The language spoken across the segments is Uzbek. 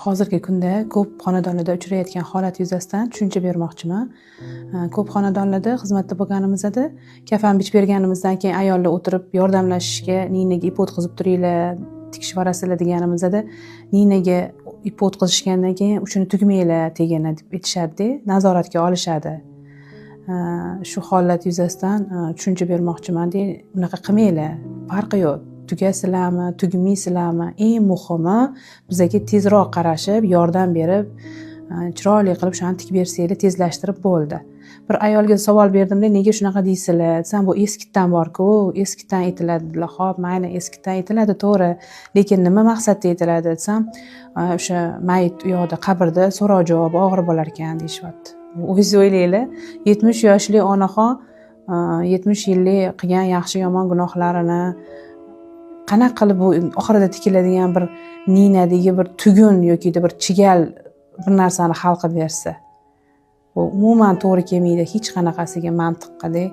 Hozirgi kunda ko'p xonadonlarda uchrayotgan holat yuzasidan tushuncha bermoqchiman. Ko'p xonadonlarda xizmatda bo'lganimizda kafan bichib berganimizdan keyin ayollar o'tirib yordamlashishga, ninaga ip o'tkazib turinglar, tikishib yuborasizlar deganimizda ninaga ip o'tkazishgandan keyin uchini tugmanglar tegini deb aytishadi, nazoratga olishadi. Shu holat yuzasidan tushuncha bermoqchiman-da, unaqa qilmanglar. Farqi yo'q. Tugasizlarmi, tugmaysizlarmi? Eng muhimi bizga tezroq qarashib, yordam berib, chiroyli qilib shuni tikib bersanglar, tezlashtirib bo'ldi. Bir ayolga savol berdimda, nega shunaqa deysizlar? Desam, bu eskidan bor-ku, eskidan aytiladi. Xo'p, mayli, eskidan aytiladi, to'g'ri. Lekin nima maqsadda aytiladi desam, o'sha mayit u yoqda qabrda so'roq javob og'ir bo'lar ekan deyishyapti. O'zingiz o'ylanglar, 70 yoshli onaxon 70 yillik qilgan yaxshi yomon gunohlarini qanaqa qilib bu oxirida tikiladigan bir ninadagi bir tugun yoki bir chigal bir narsani hal qilib bersa, bu umuman to'g'ri kelmaydi hech qanaqasiga mantiqqa-da.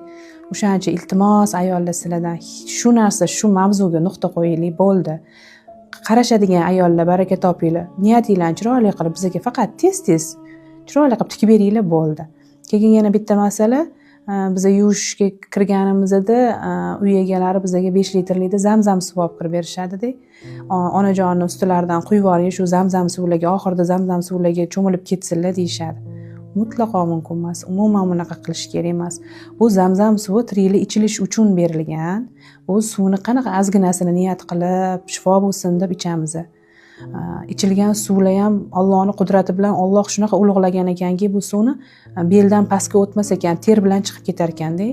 O'shancha iltimos ayollar sizlardan shu narsa, shu mavzuga nuqta qo'yaylik, bo'ldi. Qarashadigan ayollar, baraka topinglar. Niyatinglarni chiroyli qilib bizga faqat tez-tez chiroyli qilib tikib beringlar, bo'ldi. Keyin yana bitta masala, biza yuvishga kirganimizda uy egalari bizga 5 litrlikda zamzam suv olib kirib berishadi-da. Onajonning ustilaridan quyib yuboring, shu zamzam suvlarga, oxirida zamzam suvlarga cho'milib ketsinlar deyishadi. Mutlaqo mumkin emas. Umuman bunaqa qilish kerak emas. Bu zamzam suvi tiriklik ichilish uchun berilgan. Bu suvni qanaqa ozginasini niyat qilib, shifo bo'lsin deb ichamiz. Ichilgan suvlar ham Allohning qudrati bilan Alloh shunaqa ulug'lagan ekanki, bu suvni beldan pastga o'tmas ekan, ter bilan chiqib ketar ekanda.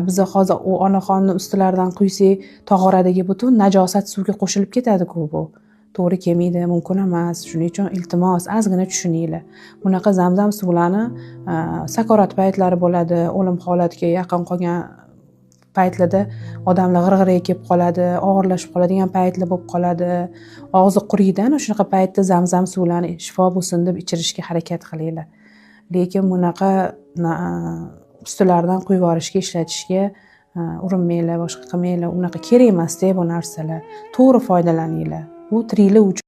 Biz hozir u onaxonning ustilaridan quysak, tog'oradagi butun najosat suvga qo'shilib ketadi-ku bu. To'g'ri kelmaydi, mumkin emas. Shuning uchun iltimos, ozgina tushuninglar. Bunaqa zamzam suvlarni sakorat paytlari bo'ladi, o'lim holatiga yaqin qolgan paytlarda odamlar g'irg'iraga kelib qoladi, og'irlashib qoladigan paytlar bo'lib qoladi. Og'zi quriydan o'shaqa paytda zamzam suvlarni shifo bo'lsin deb ichirishga harakat qilinglar. Lekin bunaqa ustilardan quyib yuborishga, ishlatishga urinmanglar, boshqa qilmanglar. Unaqa kerak emas-da bu narsalar. To'g'ri foydalaninglar. Bu tiriklik uchun